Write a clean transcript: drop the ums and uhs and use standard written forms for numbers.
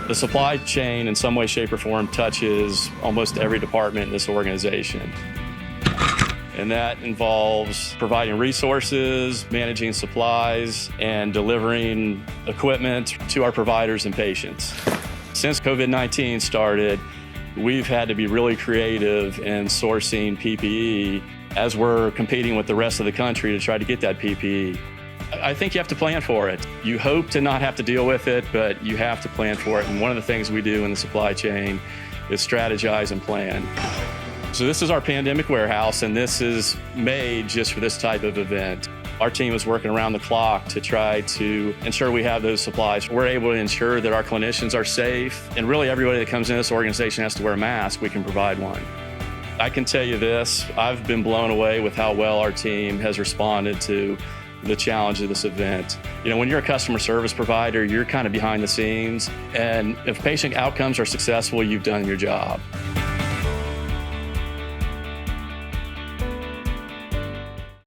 The supply chain in some way, shape, or form touches almost every department in this organization. And that involves providing resources, managing supplies, and delivering equipment to our providers and patients. Since COVID-19 started, we've had to be really creative in sourcing PPE as we're competing with the rest of the country to try to get that PPE. I think you have to plan for it. You hope to not have to deal with it, but you have to plan for it. And one of the things we do in the supply chain is strategize and plan. So this is our pandemic warehouse, and this is made just for this type of event. Our team is working around the clock to try to ensure we have those supplies. We're able to ensure that our clinicians are safe, and really everybody that comes in this organization has to wear a mask. We can provide one. I can tell you this, I've been blown away with how well our team has responded to the challenge of this event. You know, when you're a customer service provider, you're kind of behind the scenes, and if patient outcomes are successful, you've done your job.